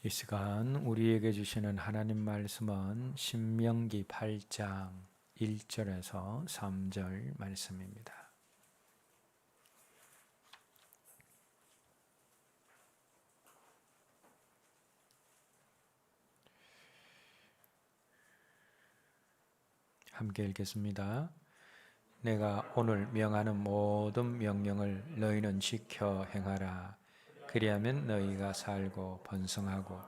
이 시간 우리에게 주시는 하나님 말씀은 신명기 8장 1절에서 3절 말씀입니다. 함께 읽겠습니다. 내가 오늘 명하는 모든 명령을 너희는 지켜 행하라. 그리하면 너희가 살고 번성하고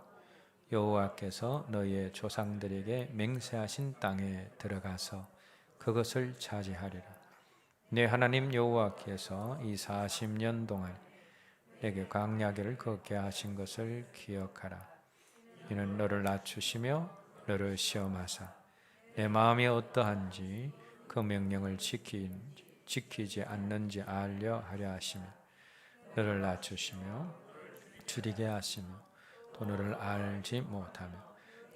여호와께서 너희의 조상들에게 맹세하신 땅에 들어가서 그것을 차지하리라. 내 하나님 여호와께서 이 40년 동안 내게 광야길을 걷게 하신 것을 기억하라. 이는 너를 낮추시며 너를 시험하사 내 마음이 어떠한지 그 명령을 지키지 않는지 알려 하려 하시며 너를 낮추시며 줄이게 하시며 또 너를 알지 못하며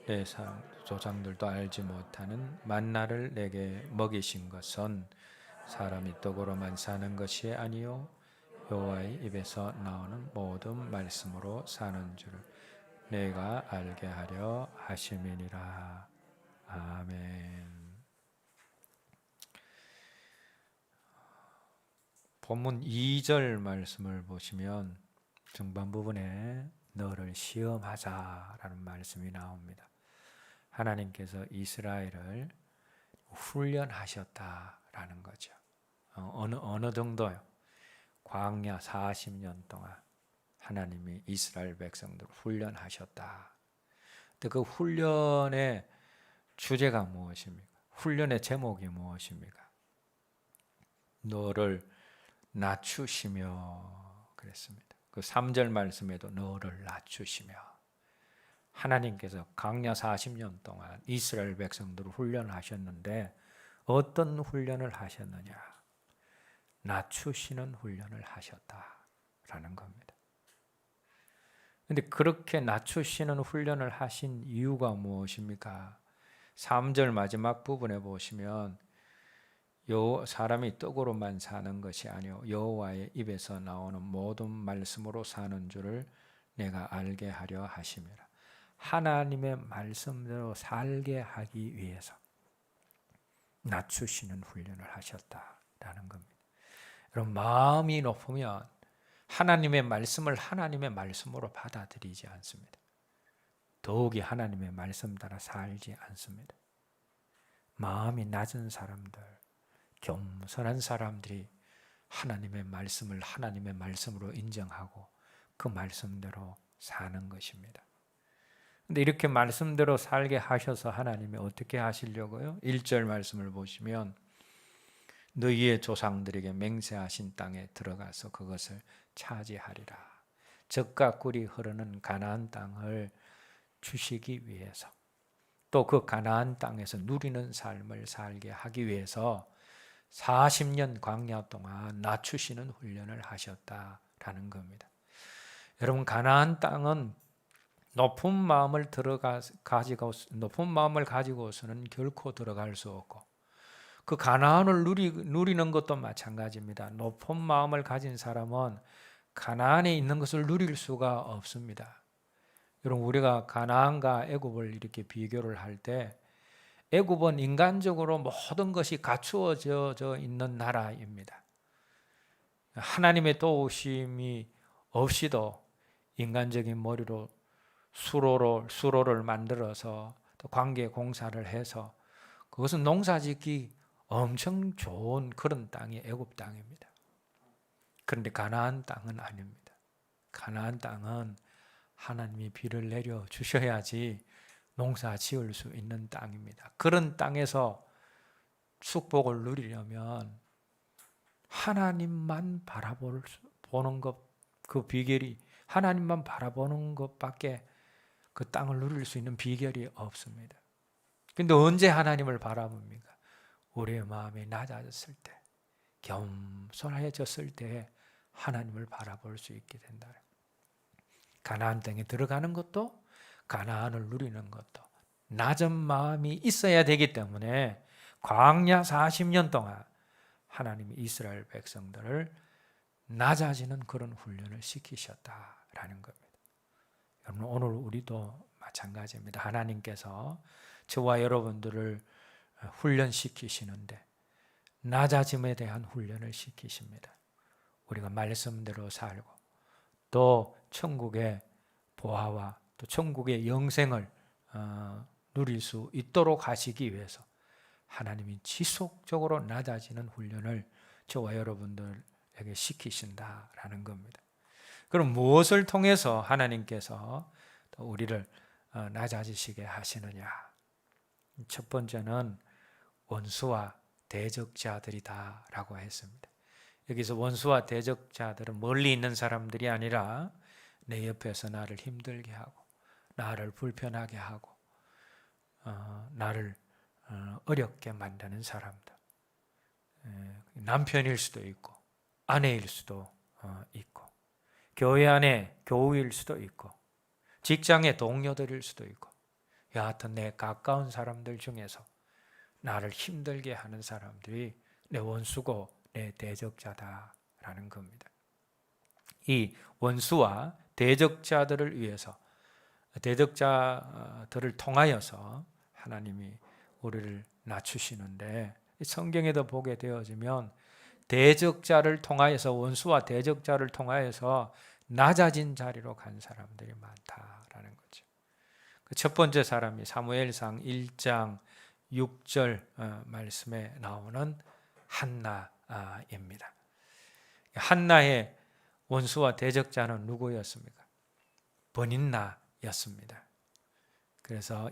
내 조상들도 알지 못하는 만나를 내게 먹이신 것은 사람이 떡으로만 사는 것이 아니요 여호와의 입에서 나오는 모든 말씀으로 사는 줄을 내가 알게 하려 하심이니라. 아멘. 본문 2절 말씀을 보시면 중반 부분에 너를 시험하자라는 말씀이 나옵니다. 하나님께서 이스라엘을 훈련하셨다라는 거죠. 어느 정도요? 광야 40년 동안 하나님이 이스라엘 백성들을 훈련하셨다. 근데 그 훈련의 주제가 무엇입니까? 훈련의 제목이 무엇입니까? 너를 낮추시며 그랬습니다. 그 3절 말씀에도 너를 낮추시며 하나님께서 광야 40년 동안 이스라엘 백성들을 훈련하셨는데 어떤 훈련을 하셨느냐? 낮추시는 훈련을 하셨다라는 겁니다. 그런데 그렇게 낮추시는 훈련을 하신 이유가 무엇입니까? 3절 마지막 부분에 보시면 사람이 떡으로만 사는 것이 아니요 여호와의 입에서 나오는 모든 말씀으로 사는 줄을 내가 알게 하려 하심이라. 하나님의 말씀대로 살게 하기 위해서 낮추시는 훈련을 하셨다라는 겁니다. 여러분, 마음이 높으면 하나님의 말씀을 하나님의 말씀으로 받아들이지 않습니다. 더욱이 하나님의 말씀 따라 살지 않습니다. 마음이 낮은 사람들, 겸손한 사람들이 하나님의 말씀을 하나님의 말씀으로 인정하고 그 말씀대로 사는 것입니다. 근데 이렇게 말씀대로 살게 하셔서 하나님이 어떻게 하시려고요? 1절 말씀을 보시면 너희의 조상들에게 맹세하신 땅에 들어가서 그것을 차지하리라. 젖과 꿀이 흐르는 가나안 땅을 주시기 위해서 또 그 가나안 땅에서 누리는 삶을 살게 하기 위해서 40년 광야 동안 낮추시는 훈련을 하셨다라는 겁니다. 여러분, 가나안 땅은 높은 마음을 가지고서는 결코 들어갈 수 없고 그 가나안을 누리는 것도 마찬가지입니다. 높은 마음을 가진 사람은 가나안에 있는 것을 누릴 수가 없습니다. 여러분, 우리가 가나안과 애굽을 이렇게 비교를 할 때 애굽은 인간적으로 모든 것이 갖추어져 있는 나라입니다. 하나님의 도우심이 없이도 인간적인 머리로 수로를 만들어서 또 관계 공사를 해서 그것은 농사짓기 엄청 좋은 그런 땅이 애굽 땅입니다. 그런데 가나안 땅은 아닙니다. 가나안 땅은 하나님이 비를 내려 주셔야지 농사 지을 수 있는 땅입니다. 그런 땅에서 축복을 누리려면 하나님만 바라보는 것, 그 비결이 하나님만 바라보는 것밖에 그 땅을 누릴 수 있는 비결이 없습니다. 근데 언제 하나님을 바라봅니까? 우리의 마음이 낮아졌을 때, 겸손해졌을 때 하나님을 바라볼 수 있게 된다. 가나안 땅에 들어가는 것도 가나안을 누리는 것도 낮은 마음이 있어야 되기 때문에 광야 40년 동안 하나님이 이스라엘 백성들을 낮아지는 그런 훈련을 시키셨다라는 겁니다. 오늘 우리도 마찬가지입니다. 하나님께서 저와 여러분들을 훈련시키시는데 낮아짐에 대한 훈련을 시키십니다. 우리가 말씀대로 살고 또 천국의 보화와 또 천국의 영생을 누릴 수 있도록 하시기 위해서 하나님이 지속적으로 낮아지는 훈련을 저와 여러분들에게 시키신다라는 겁니다. 그럼 무엇을 통해서 하나님께서 우리를 낮아지시게 하시느냐? 첫 번째는 원수와 대적자들이다라고 했습니다. 여기서 원수와 대적자들은 멀리 있는 사람들이 아니라 내 옆에서 나를 힘들게 하고 나를 불편하게 하고 나를 어렵게 만드는 사람들. 남편일 수도 있고 아내일 수도 있고 교회 안에 교우일 수도 있고 직장의 동료들일 수도 있고 여하튼 내 가까운 사람들 중에서 나를 힘들게 하는 사람들이 내 원수고 내 대적자다라는 겁니다. 이 원수와 대적자들을 위해서 대적자들을 통하여서 하나님이 우리를 낮추시는데 성경에도 보게 되어지면 대적자를 통하여서 원수와 대적자를 통하여서 낮아진 자리로 간 사람들이 많다라는 거죠. 첫 번째 사람이 사무엘상 1장 6절 말씀에 나오는 한나입니다. 한나의 원수와 대적자는 누구였습니까? 버닌나였습니다. 그래서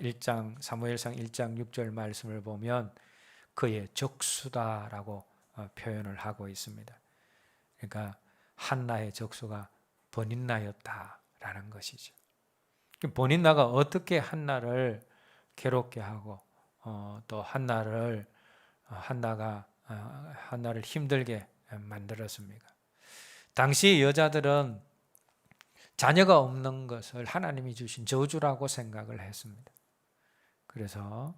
사무엘상 1장 6절 말씀을 보면 그의 적수다라고 표현을 하고 있습니다. 그러니까 한나의 적수가 버닌나였다라는 것이죠. 버닌나가 어떻게 한나를 괴롭게 하고 또 한나가 한나를 힘들게 만들었습니까? 당시 여자들은 자녀가 없는 것을 하나님이 주신 저주라고 생각을 했습니다. 그래서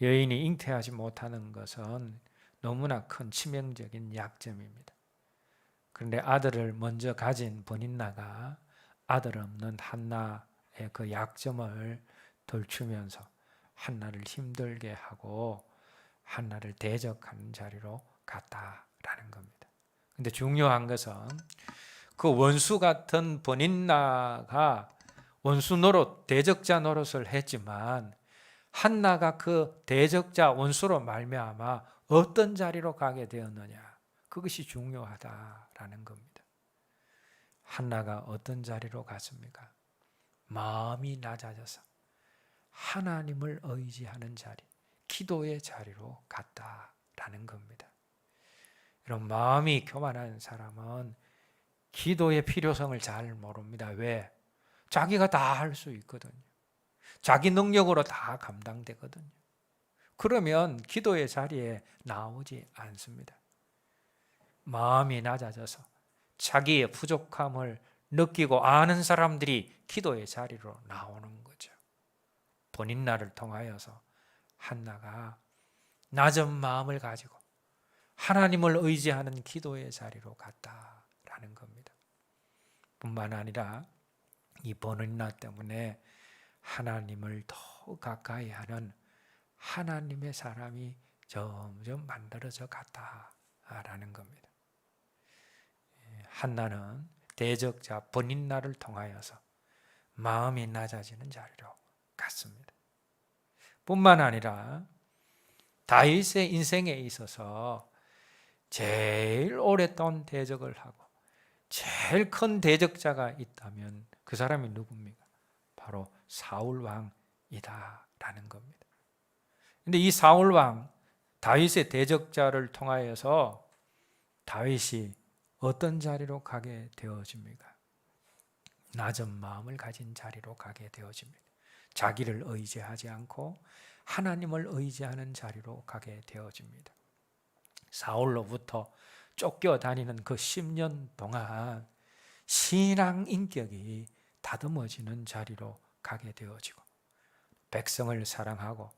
여인이 잉태하지 못하는 것은 너무나 큰 치명적인 약점입니다. 그런데 아들을 먼저 가진 버닌나가 아들 없는 한나의 그 약점을 덜추면서 한나를 힘들게 하고 한나를 대적하는 자리로 갔다라는 겁니다. 근데 중요한 것은 그 원수 같은 버닌나가 원수 노릇, 대적자 노릇을 했지만 한나가 그 대적자 원수로 말미암아 어떤 자리로 가게 되었느냐, 그것이 중요하다라는 겁니다. 한나가 어떤 자리로 갔습니까? 마음이 낮아져서 하나님을 의지하는 자리, 기도의 자리로 갔다라는 겁니다. 이런 마음이 교만한 사람은 기도의 필요성을 잘 모릅니다. 왜? 자기가 다 할 수 있거든요. 자기 능력으로 다 감당되거든요. 그러면 기도의 자리에 나오지 않습니다. 마음이 낮아져서 자기의 부족함을 느끼고 아는 사람들이 기도의 자리로 나오는 거죠. 버닌나를 통하여서 한나가 낮은 마음을 가지고 하나님을 의지하는 기도의 자리로 갔다라는 겁니다. 뿐만 아니라 이 버닌나 때문에 하나님을 더 가까이 하는 하나님의 사람이 점점 만들어져 갔다라는 겁니다. 한나는 대적자 버닌나를 통하여서 마음이 낮아지는 자리로 갔습니다. 뿐만 아니라 다윗의 인생에 있어서 제일 오랫동안 대적을 하고 제일 큰 대적자가 있다면 그 사람이 누굽니까? 바로 사울 왕이다라는 겁니다. 근데 이 사울 왕, 다윗의 대적자를 통하여서 다윗이 어떤 자리로 가게 되어집니까? 낮은 마음을 가진 자리로 가게 되어집니다. 자기를 의지하지 않고 하나님을 의지하는 자리로 가게 되어집니다. 사울로부터 쫓겨다니는 그 10년 동안 신앙 인격이 다듬어지는 자리로 가게 되어지고 백성을 사랑하고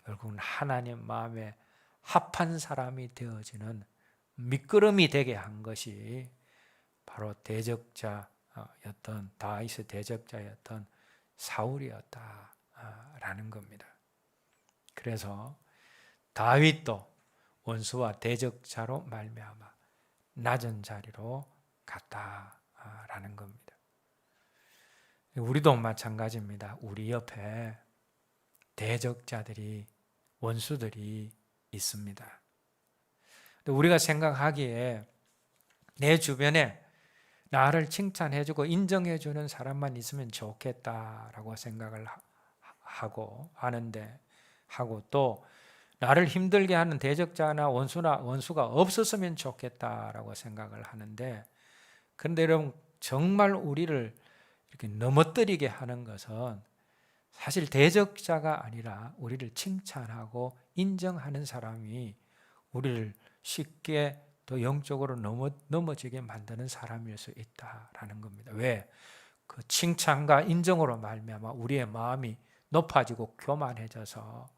결국은 하나님 마음에 합한 사람이 되어지는 밑거름이 되게 한 것이 바로 대적자였던 다윗의 대적자였던 사울이었다라는 겁니다. 그래서 다윗도 원수와 대적자로 말미암아 낮은 자리로 갔다라는 겁니다. 우리도 마찬가지입니다. 우리 옆에 대적자들이, 원수들이 있습니다. 우리가 생각하기에 내 주변에 나를 칭찬해주고 인정해주는 사람만 있으면 좋겠다라고 생각을 하고 또 나를 힘들게 하는 대적자나 원수가 없었으면 좋겠다라고 생각을 하는데, 그런데 여러분, 정말 우리를 이렇게 넘어뜨리게 하는 것은 사실 대적자가 아니라 우리를 칭찬하고 인정하는 사람이 우리를 쉽게 더 영적으로 넘어지게 만드는 사람일 수 있다라는 겁니다. 왜? 그 칭찬과 인정으로 말미암아 우리의 마음이 높아지고 교만해져서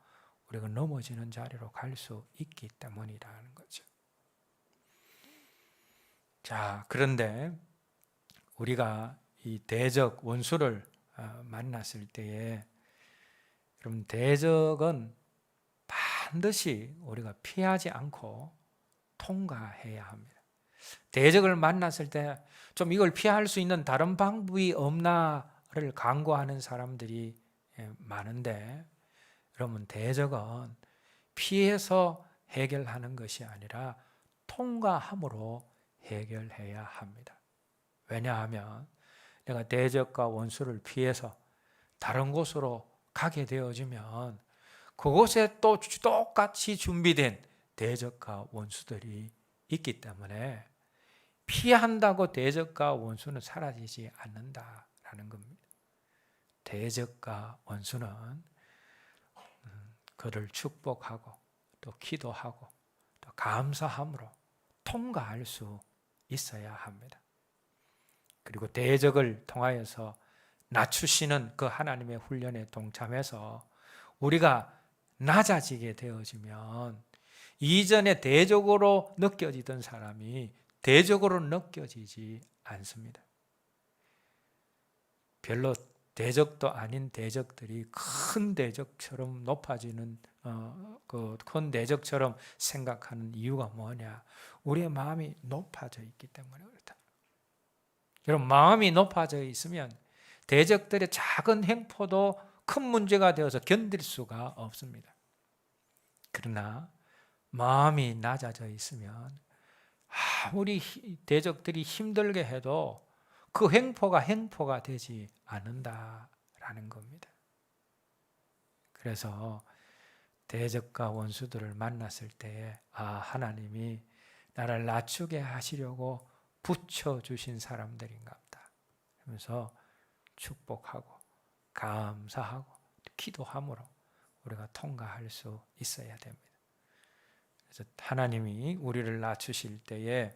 우리가 넘어지는 자리로 갈 수 있기 때문이라는 거죠. 자, 그런데 우리가 이 대적 원수를 만났을 때에, 여러분, 대적은 반드시 우리가 피하지 않고 통과해야 합니다. 대적을 만났을 때 좀 이걸 피할 수 있는 다른 방법이 없나를 강구하는 사람들이 많은데, 여러분, 대적은 피해서 해결하는 것이 아니라 통과함으로 해결해야 합니다. 왜냐하면 내가 대적과 원수를 피해서 다른 곳으로 가게 되어지면 그곳에 또 똑같이 준비된 대적과 원수들이 있기 때문에 피한다고 대적과 원수는 사라지지 않는다라는 겁니다. 대적과 원수는 그를 축복하고 또 기도하고 또 감사함으로 통과할 수 있어야 합니다. 그리고 대적을 통하여서 낮추시는 그 하나님의 훈련에 동참해서 우리가 낮아지게 되어지면 이전에 대적으로 느껴지던 사람이 대적으로 느껴지지 않습니다. 별로 대적도 아닌 대적들이 큰 대적처럼 높아지는 그 큰 대적처럼 생각하는 이유가 뭐냐? 우리의 마음이 높아져 있기 때문에 그렇다. 여러분, 마음이 높아져 있으면 대적들의 작은 횡포도 큰 문제가 되어서 견딜 수가 없습니다. 그러나 마음이 낮아져 있으면 아무리 대적들이 힘들게 해도 그 횡포가 되지 않는다라는 겁니다. 그래서 대적과 원수들을 만났을 때에 하나님이 나를 낮추게 하시려고 붙여주신 사람들인가 보다 하면서 축복하고 감사하고 기도함으로 우리가 통과할 수 있어야 됩니다. 그래서 하나님이 우리를 낮추실 때에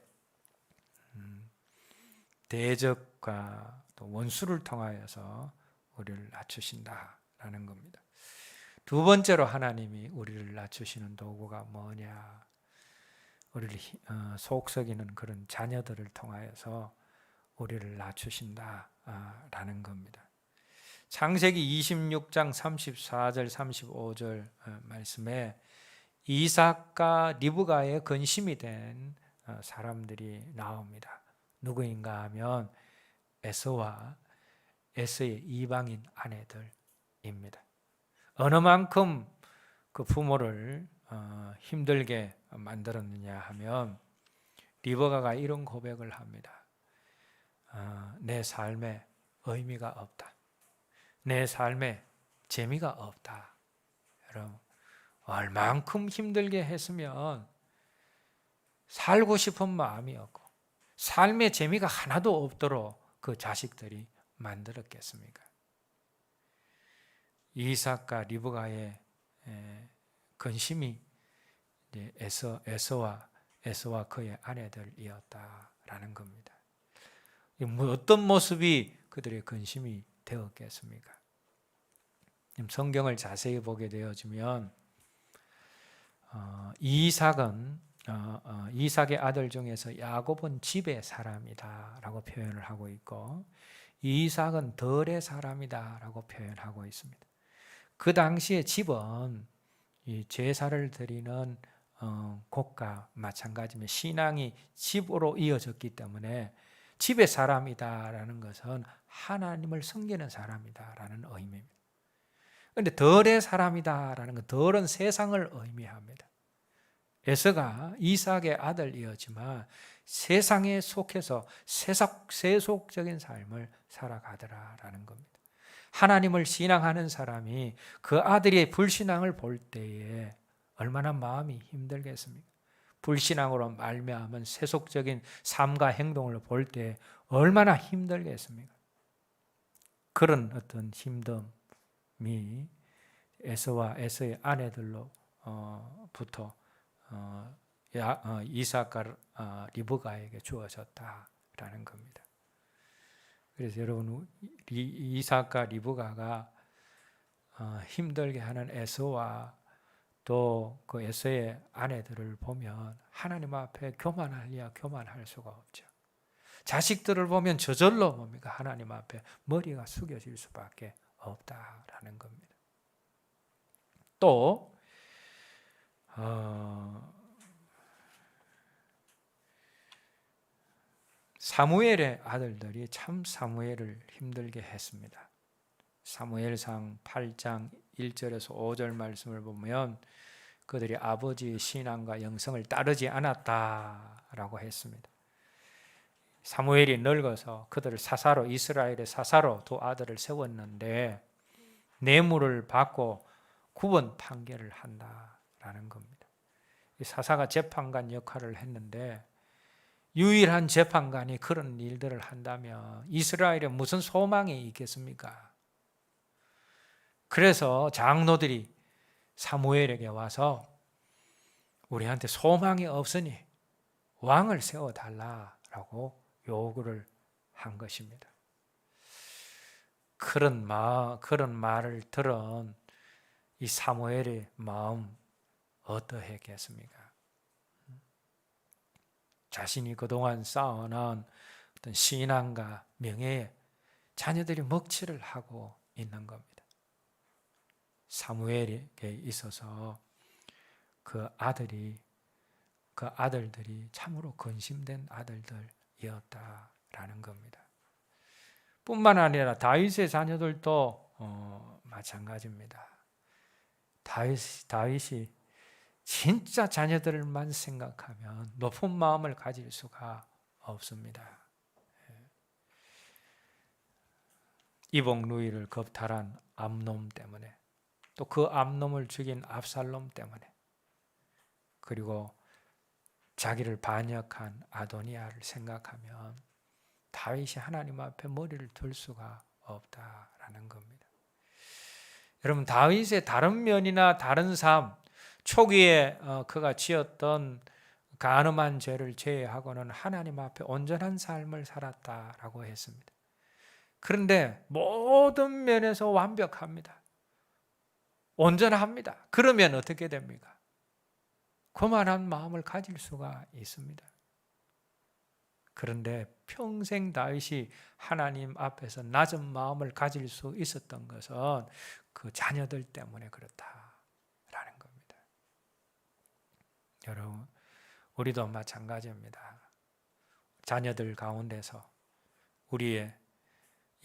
대적과 또 원수를 통하여서 우리를 낮추신다라는 겁니다. 두 번째로 하나님이 우리를 낮추시는 도구가 뭐냐? 우리를 속썩이는 그런 자녀들을 통하여서 우리를 낮추신다라는 겁니다. 창세기 26장 34절 35절 말씀에 이삭과 리브가의 근심이 된 사람들이 나옵니다. 누구인가 하면 에서와 에서의 이방인 아내들입니다. 어느 만큼 그 부모를 힘들게 만들었느냐 하면 리브가가 이런 고백을 합니다. 내 삶에 의미가 없다. 내 삶에 재미가 없다. 여러분, 얼만큼 힘들게 했으면 살고 싶은 마음이 없고 삶의 재미가 하나도 없도록 그 자식들이 만들었겠습니까? 이삭과 리브가의 근심이 에서와 그의 아내들이었다라는 겁니다. 어떤 모습이 그들의 근심이 되었겠습니까? 성경을 자세히 보게 되어지면 이삭의 아들 중에서 야곱은 집의 사람이다라고 표현을 하고 있고, 이삭은 덜의 사람이다라고 표현하고 있습니다. 그 당시에 집은 이 제사를 드리는 곳과 마찬가지면 신앙이 집으로 이어졌기 때문에 집의 사람이다라는 것은 하나님을 섬기는 사람이다라는 의미입니다. 그런데 덜의 사람이다라는 건 덜은 세상을 의미합니다. 에서가 이삭의 아들이었지만 세상에 속해서 세속적인 삶을 살아가더라라는 겁니다. 하나님을 신앙하는 사람이 그 아들의 불신앙을 볼 때에 얼마나 마음이 힘들겠습니까? 불신앙으로 말미암은 세속적인 삶과 행동을 볼 때 얼마나 힘들겠습니까? 그런 어떤 힘듦이 에서와 에서의 아내들로부터 이삭과 리브가에게 주어졌다라는 겁니다. 그래서 여러분, 이삭과 리브가가 힘들게 하는 에서와 또 그 에서의 아내들을 보면 하나님 앞에 교만하랴 교만할 수가 없죠. 자식들을 보면 저절로 뭡니까? 하나님 앞에 머리가 숙여질 수밖에 없다라는 겁니다. 또 사무엘의 아들들이 참 사무엘을 힘들게 했습니다. 사무엘상 8장 1절에서 5절 말씀을 보면 그들이 아버지의 신앙과 영성을 따르지 않았다라고 했습니다. 사무엘이 늙어서 그들을 사사로, 이스라엘의 사사로 두 아들을 세웠는데 뇌물을 받고 구원 판결을 한다라는 겁니다. 사사가 재판관 역할을 했는데 유일한 재판관이 그런 일들을 한다면 이스라엘에 무슨 소망이 있겠습니까? 그래서 장로들이 사무엘에게 와서 우리한테 소망이 없으니 왕을 세워달라라고 요구를 한 것입니다. 그런 말을 들은 이 사무엘의 마음 어떠했겠습니까? 자신이 그동안 쌓아놓은 어떤 신앙과 명예에 자녀들이 먹칠을 하고 있는 겁니다. 사무엘에게 있어서 그 아들들이 참으로 근심된 아들들이었다라는 겁니다. 뿐만 아니라 다윗의 자녀들도 마찬가지입니다. 다윗이 진짜 자녀들만 생각하면 높은 마음을 가질 수가 없습니다. 이복 누이를 겁탈한 암놈 때문에, 또 그 암놈을 죽인 압살롬 때문에, 그리고 자기를 반역한 아도니아를 생각하면 다윗이 하나님 앞에 머리를 들 수가 없다라는 겁니다. 여러분, 다윗의 다른 면이나 다른 삶, 초기에 그가 지었던 간음한 죄를 제외하고는 하나님 앞에 온전한 삶을 살았다라고 했습니다. 그런데 모든 면에서 완벽합니다. 온전합니다. 그러면 어떻게 됩니까? 그만한 마음을 가질 수가 있습니다. 그런데 평생 다윗이 하나님 앞에서 낮은 마음을 가질 수 있었던 것은 그 자녀들 때문에 그렇다라는 겁니다. 여러분, 우리도 마찬가지입니다. 자녀들 가운데서 우리의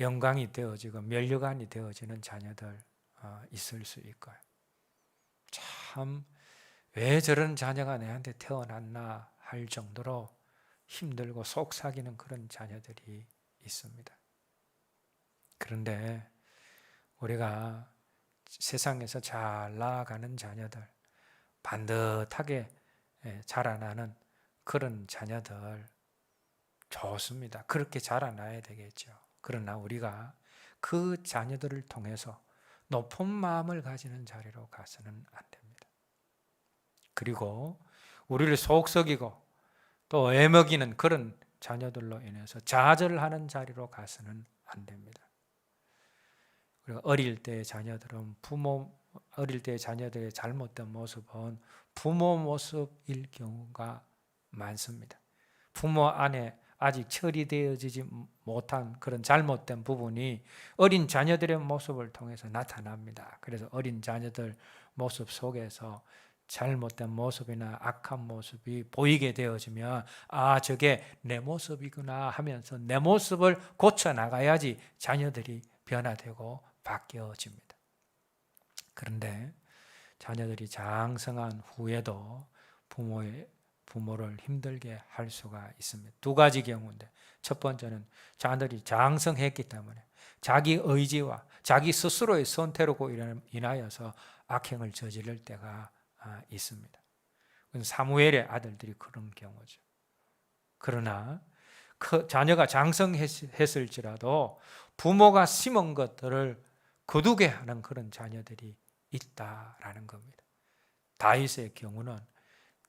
영광이 되어지고 면류관이 되어지는 자녀들 있을 수 있고요. 참, 왜 저런 자녀가 내한테 태어났나 할 정도로 힘들고 속삭이는 그런 자녀들이 있습니다. 그런데 우리가 세상에서 잘 나아가는 자녀들, 반듯하게 자라나는 그런 자녀들 좋습니다. 그렇게 자라나야 되겠죠. 그러나 우리가 그 자녀들을 통해서 높은 마음을 가지는 자리로 가서는 안 됩니다. 그리고 우리를 속썩이고 또 애먹이는 그런 자녀들로 인해서 좌절하는 자리로 가서는 안 됩니다. 그리고 어릴 때 자녀들은 어릴 때 자녀들의 잘못된 모습은 부모 모습일 경우가 많습니다. 부모 아직 처리되어지지 못한 그런 잘못된 부분이 어린 자녀들의 모습을 통해서 나타납니다. 그래서 어린 자녀들 모습 속에서 잘못된 모습이나 악한 모습이 보이게 되어지면 아, 저게 내 모습이구나 하면서 내 모습을 고쳐나가야지 자녀들이 변화되고 바뀌어집니다. 그런데 자녀들이 장성한 후에도 부모를 힘들게 할 수가 있습니다. 두 가지 경우인데, 첫 번째는 자녀들이 장성했기 때문에 자기 의지와 자기 스스로의 선택으로 인하여서 악행을 저지를 때가 있습니다. 사무엘의 아들들이 그런 경우죠. 그러나 자녀가 장성했을지라도 부모가 심은 것들을 거두게 하는 그런 자녀들이 있다라는 겁니다. 다윗의 경우는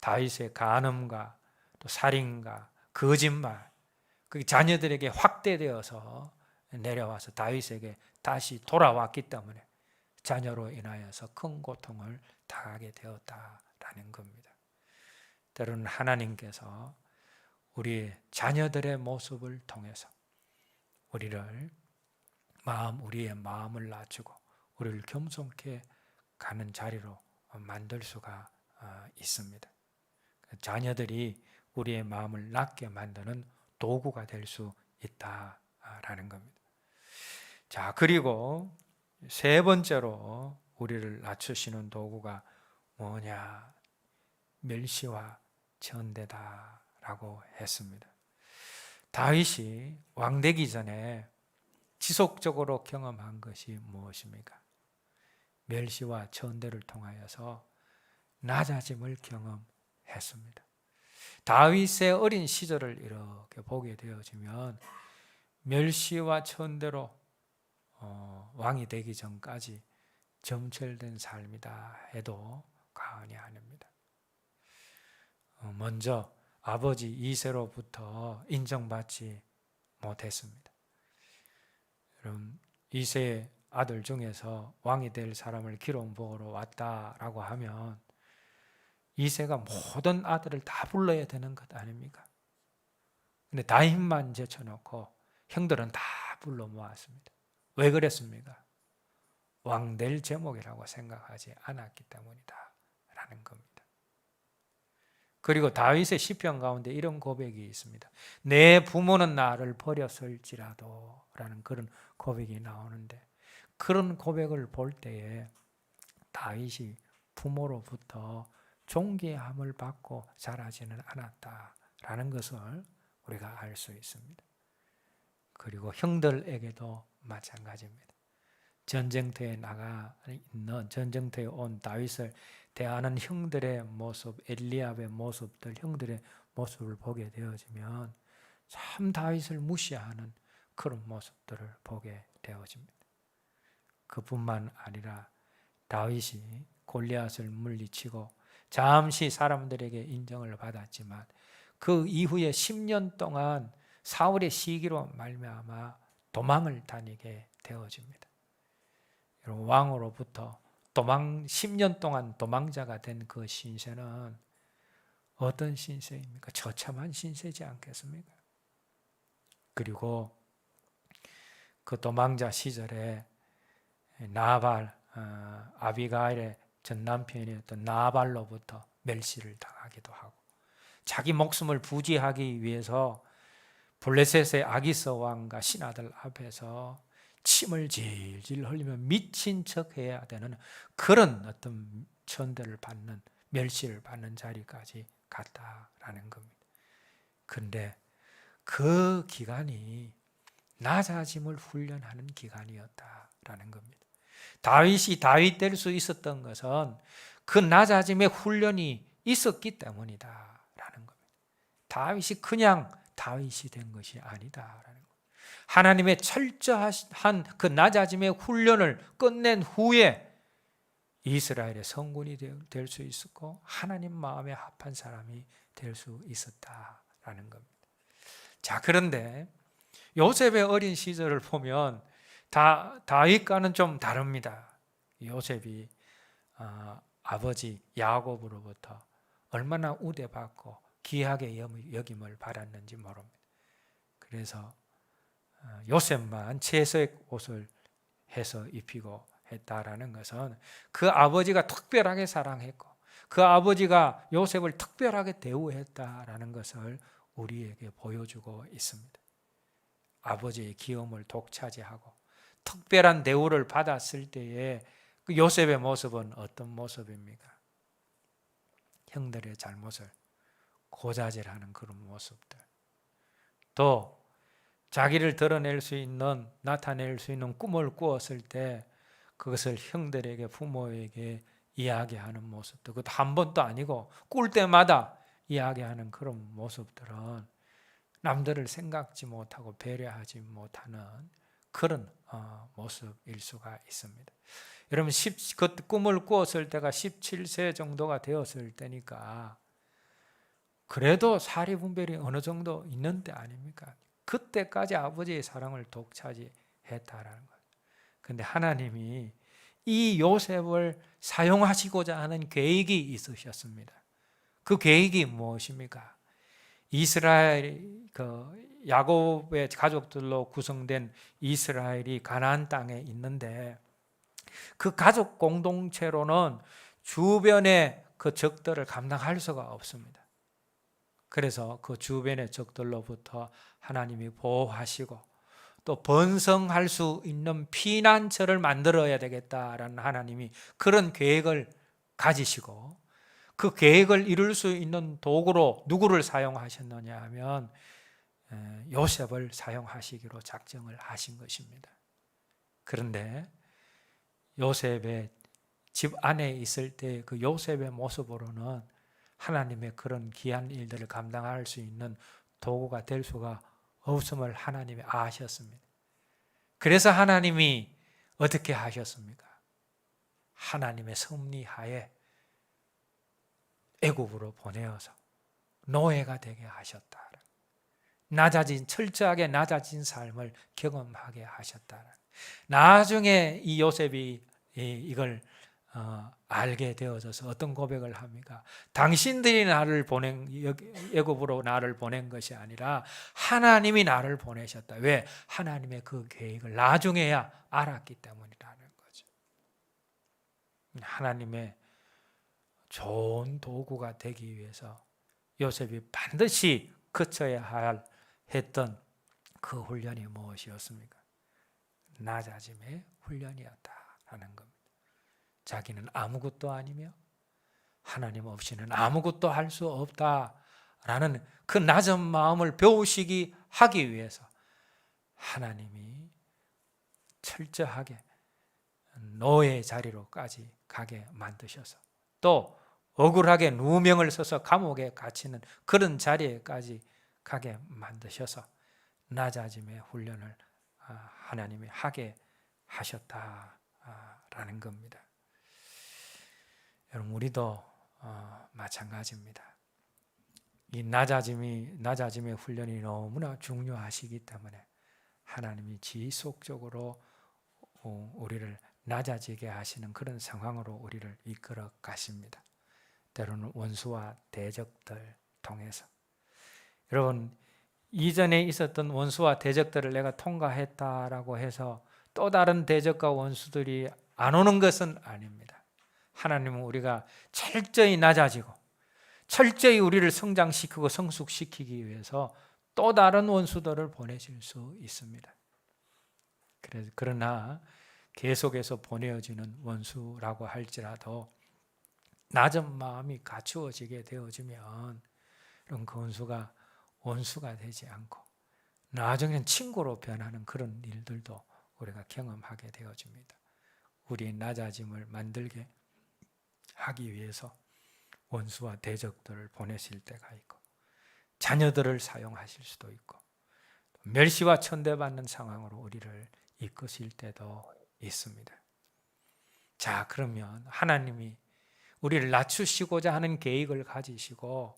다윗의 간음과 또 살인과 거짓말, 그 자녀들에게 확대되어서 내려와서 다윗에게 다시 돌아왔기 때문에 자녀로 인하여서 큰 고통을 당하게 되었다라는 겁니다. 때로는 하나님께서 우리 자녀들의 모습을 통해서 우리의 마음을 낮추고 우리를 겸손케 가는 자리로 만들 수가 있습니다. 자녀들이 우리의 마음을 낮게 만드는 도구가 될 수 있다라는 겁니다. 자, 그리고 세 번째로 우리를 낮추시는 도구가 뭐냐? 멸시와 천대다라고 했습니다. 다윗이 왕되기 전에 지속적으로 경험한 것이 무엇입니까? 멸시와 천대를 통하여서 낮아짐을 경험했습니다. 다윗의 어린 시절을 이렇게 보게 되어지면 멸시와 천대로 왕이 되기 전까지 점철된 삶이다 해도 과언이 아닙니다. 먼저 아버지 이새로부터 인정받지 못했습니다. 여러분, 이새의 아들 중에서 왕이 될 사람을 기름 부으러 왔다라고 하면 이새가 모든 아들을 다 불러야 되는 것 아닙니까? 근데 다윗만 제쳐놓고 형들은 다 불러 모았습니다. 왜 그랬습니까? 왕 될 제목이라고 생각하지 않았기 때문이다 라는 겁니다. 그리고 다윗의 시편 가운데 이런 고백이 있습니다. 내 부모는 나를 버렸을지라도 라는 그런 고백이 나오는데, 그런 고백을 볼 때에 다윗이 부모로부터 존귀함을 받고 자라지는 않았다라는 것을 우리가 알 수 있습니다. 그리고 형들에게도 마찬가지입니다. 전쟁터에 나가 있는, 전쟁터에 온 다윗을 대하는 형들의 모습, 엘리압의 모습들, 형들의 모습을 보게 되어지면 참 다윗을 무시하는 그런 모습들을 보게 되어집니다. 그뿐만 아니라 다윗이 골리앗을 물리치고 잠시 사람들에게 인정을 받았지만 그 이후에 10년 동안 사울의 시기로 말미암아 도망을 다니게 되어집니다. 왕으로부터 10년 동안 도망자가 된 그 신세는 어떤 신세입니까? 처참한 신세지 않겠습니까? 그리고 그 도망자 시절에 나발, 아비가일의 전 남편이었던 나발로부터 멸시를 당하기도 하고, 자기 목숨을 부지하기 위해서 블레셋의 아기스 왕과 신하들 앞에서 침을 질질 흘리며 미친 척 해야 되는 그런 어떤 천대를 받는, 멸시를 받는 자리까지 갔다라는 겁니다. 그런데 그 기간이 낮아짐을 훈련하는 기간이었다라는 겁니다. 다윗이 다윗 될 수 있었던 것은 그 낮아짐의 훈련이 있었기 때문이다라는 겁니다. 다윗이 그냥 다윗이 된 것이 아니다라는 겁니다. 하나님의 철저한 그 낮아짐의 훈련을 끝낸 후에 이스라엘의 성군이 될 수 있었고 하나님 마음에 합한 사람이 될 수 있었다라는 겁니다. 자, 그런데 요셉의 어린 시절을 보면 다윗과는 좀 다릅니다. 요셉이 아버지 야곱으로부터 얼마나 우대받고 귀하게 여김을 받았는지 모릅니다. 그래서 요셉만 채색 옷을 해서 입히고 했다라는 것은 그 아버지가 특별하게 사랑했고 그 아버지가 요셉을 특별하게 대우했다라는 것을 우리에게 보여주고 있습니다. 아버지의 기업을 독차지하고 특별한 대우를 받았을 때에 그 요셉의 모습은 어떤 모습입니까? 형들의 잘못을 고자질하는 그런 모습들, 또 자기를 드러낼 수 있는, 나타낼 수 있는 꿈을 꾸었을 때 그것을 형들에게, 부모에게 이야기하는 모습들, 그것도 한 번도 아니고 꿀 때마다 이야기하는 그런 모습들은 남들을 생각지 못하고 배려하지 못하는 그런 모습일 수가 있습니다. 여러분, 그 꿈을 꾸었을 때가 17세 정도가 되었을 때니까 그래도 사리분별이 어느 정도 있는 때 아닙니까? 그때까지 아버지의 사랑을 독차지했다라는 거예요. 그런데 하나님이 이 요셉을 사용하시고자 하는 계획이 있으셨습니다. 그 계획이 무엇입니까? 이스라엘, 야곱의 가족들로 구성된 이스라엘이 가나안 땅에 있는데 그 가족 공동체로는 주변의 그 적들을 감당할 수가 없습니다. 그래서 그 주변의 적들로부터 하나님이 보호하시고 또 번성할 수 있는 피난처를 만들어야 되겠다라는 하나님이 그런 계획을 가지시고 그 계획을 이룰 수 있는 도구로 누구를 사용하셨느냐 하면 요셉을 사용하시기로 작정을 하신 것입니다. 그런데 요셉의 집 안에 있을 때 그 요셉의 모습으로는 하나님의 그런 귀한 일들을 감당할 수 있는 도구가 될 수가 없음을 하나님이 아셨습니다. 그래서 하나님이 어떻게 하셨습니까? 하나님의 섭리하에 애굽으로 보내어서 노예가 되게 하셨다. 철저하게 낮아진 삶을 경험하게 하셨다. 나중에 이 요셉이 이걸 알게 되어져서 어떤 고백을 합니까? 당신들이 애굽으로 나를 보낸 것이 아니라 하나님이 나를 보내셨다. 왜? 하나님의 그 계획을 나중에야 알았기 때문이라는 거죠. 하나님의 좋은 도구가 되기 위해서 요셉이 반드시 거쳐야 했던 그 훈련이 무엇이었습니까? 낮아짐의 훈련이었다라는 겁니다. 자기는 아무것도 아니며 하나님 없이는 아무것도 할 수 없다라는 그 낮은 마음을 하기 위해서 하나님이 철저하게 노예 자리로까지 가게 만드셔서 또 억울하게 누명을 써서 감옥에 갇히는 그런 자리에까지 가게 만드셔서 낮아짐의 훈련을 하나님이 하게 하셨다라는 겁니다. 여러분, 우리도 마찬가지입니다. 이 낮아짐의 훈련이 너무나 중요하시기 때문에 하나님이 지속적으로 우리를 낮아지게 하시는 그런 상황으로 우리를 이끌어 가십니다. 때로는 원수와 대적들 통해서. 여러분, 이전에 있었던 원수와 대적들을 내가 통과했다라고 해서 또 다른 대적과 원수들이 안 오는 것은 아닙니다. 하나님은 우리가 철저히 낮아지고 철저히 우리를 성장시키고 성숙시키기 위해서 또 다른 원수들을 보내실 수 있습니다. 그러나 계속해서 보내어지는 원수라고 할지라도 낮은 마음이 갖추어지게 되어지면 그런 그 원수가 되지 않고 나중에는 친구로 변하는 그런 일들도 우리가 경험하게 되어집니다. 우리의 낮아짐을 만들게 하기 위해서 원수와 대적들을 보내실 때가 있고 자녀들을 사용하실 수도 있고 멸시와 천대받는 상황으로 우리를 이끄실 때도 있습니다. 자, 그러면 하나님이 우리를 낮추시고자 하는 계획을 가지시고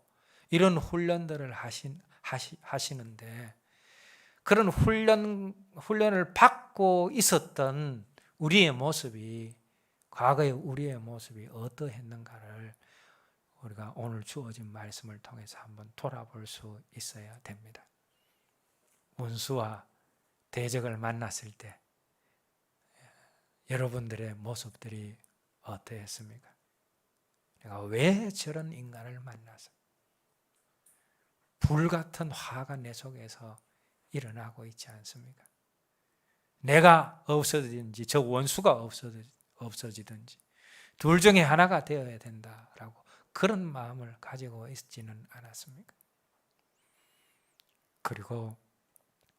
이런 훈련들을 하시는데 그런 훈련을 받고 있었던 우리의 모습이 과거의 우리의 모습이 어떠했는가를 우리가 오늘 주어진 말씀을 통해서 한번 돌아볼 수 있어야 됩니다. 원수와 대적을 만났을 때 여러분들의 모습들이 어떠했습니까? 내가 왜 저런 인간을 만나서 불같은 화가 내 속에서 일어나고 있지 않습니까? 내가 없어지든지 저 원수가 없어지든지 둘 중에 하나가 되어야 된다라고 그런 마음을 가지고 있지는 않았습니까? 그리고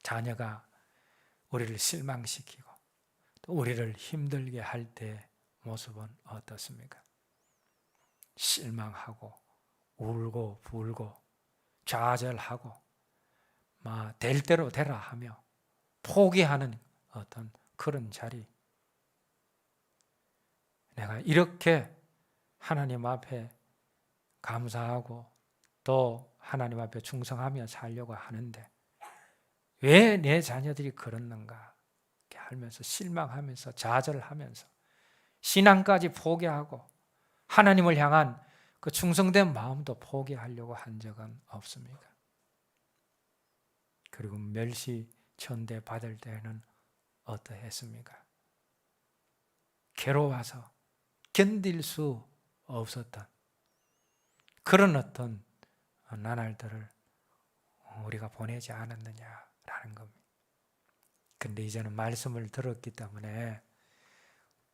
자녀가 우리를 실망시키고 또 우리를 힘들게 할 때 모습은 어떻습니까? 실망하고 울고 불고 좌절하고 막 될 대로 되라 하며 포기하는 어떤 그런 자리. 내가 이렇게 하나님 앞에 감사하고 또 하나님 앞에 충성하며 살려고 하는데 왜 내 자녀들이 그렇는가 이렇게 하면서 실망하면서 좌절하면서 신앙까지 포기하고 하나님을 향한 그 충성된 마음도 포기하려고 한 적은 없습니까? 그리고 멸시 천대 받을 때는 어떠했습니까? 괴로워서 견딜 수 없었던 그런 어떤 나날들을 우리가 보내지 않았느냐라는 겁니다. 근데 이제는 말씀을 들었기 때문에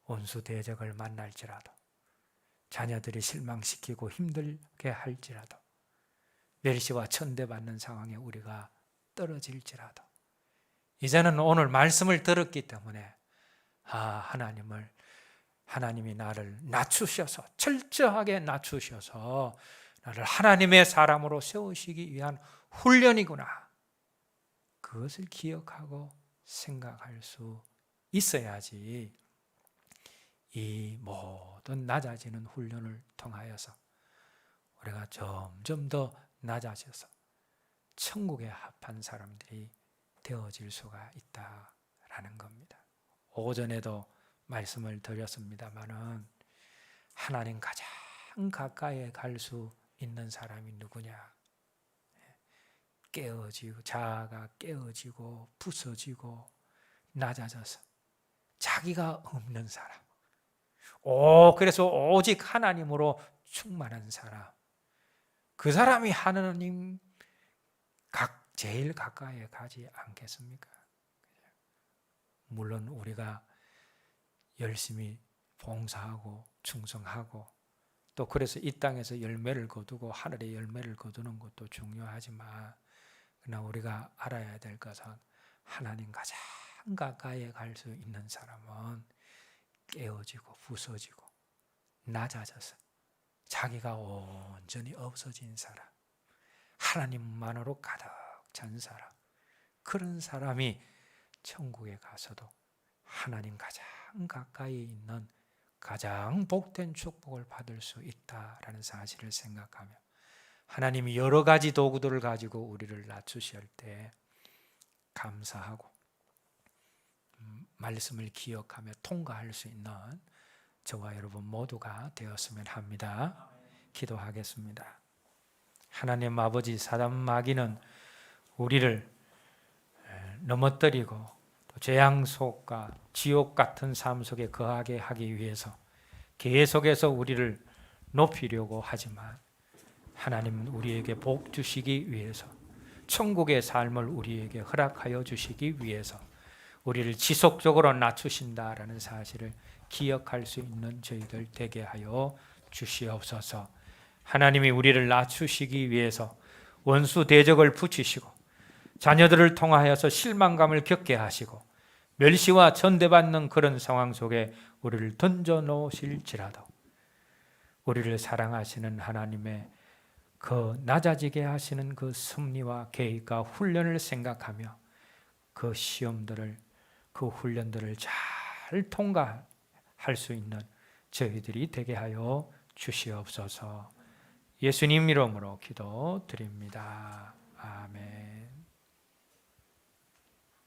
원수 대적을 만날지라도 자녀들이 실망시키고 힘들게 할지라도 멸시와 천대받는 상황에 우리가 떨어질지라도 이제는 오늘 말씀을 들었기 때문에 하나님이 나를 낮추셔서 철저하게 낮추셔서 나를 하나님의 사람으로 세우시기 위한 훈련이구나. 그것을 기억하고 생각할 수 있어야지 이 모든 낮아지는 훈련을 통하여서 우리가 점점 더 낮아져서 천국에 합한 사람들이 되어질 수가 있다라는 겁니다. 오전에도 말씀을 드렸습니다마는 하나님 가장 가까이 갈 수 있는 사람이 누구냐? 깨어지고 자아가 깨어지고 부서지고 낮아져서 자기가 없는 사람. 그래서 오직 하나님으로 충만한 사람. 그 사람이 하나님 제일 가까이 가지 않겠습니까? 물론 우리가 열심히 봉사하고 충성하고 또 그래서 이 땅에서 열매를 거두고 하늘의 열매를 거두는 것도 중요하지만 그러나 우리가 알아야 될 것은 하나님 가장 가까이 갈 수 있는 사람은 깨어지고 부서지고 낮아져서 자기가 온전히 없어진 사람, 하나님만으로 가득 찬 사람, 그런 사람이 천국에 가서도 하나님 가장 가까이 있는 가장 복된 축복을 받을 수 있다라는 사실을 생각하며 하나님이 여러 가지 도구들을 가지고 우리를 낮추실 때 감사하고 말씀을 기억하며 통과할 수 있는 저와 여러분 모두가 되었으면 합니다. 기도하겠습니다. 하나님 아버지, 사단 마귀는 우리를 넘어뜨리고 또 재앙 속과 지옥 같은 삶 속에 거하게 하기 위해서 계속해서 우리를 높이려고 하지만 하나님은 우리에게 복 주시기 위해서 천국의 삶을 우리에게 허락하여 주시기 위해서 우리를 지속적으로 낮추신다라는 사실을 기억할 수 있는 저희들 되게 하여 주시옵소서. 하나님이 우리를 낮추시기 위해서 원수 대적을 붙이시고 자녀들을 통하여서 실망감을 겪게 하시고 멸시와 전대받는 그런 상황 속에 우리를 던져 놓으실지라도 우리를 사랑하시는 하나님의 그 낮아지게 하시는 그 섭리와 계획과 훈련을 생각하며 그 시험들을 그 훈련들을 잘 통과할 수 있는 저희들이 되게 하여 주시옵소서. 예수님 이름으로 기도드립니다. 아멘.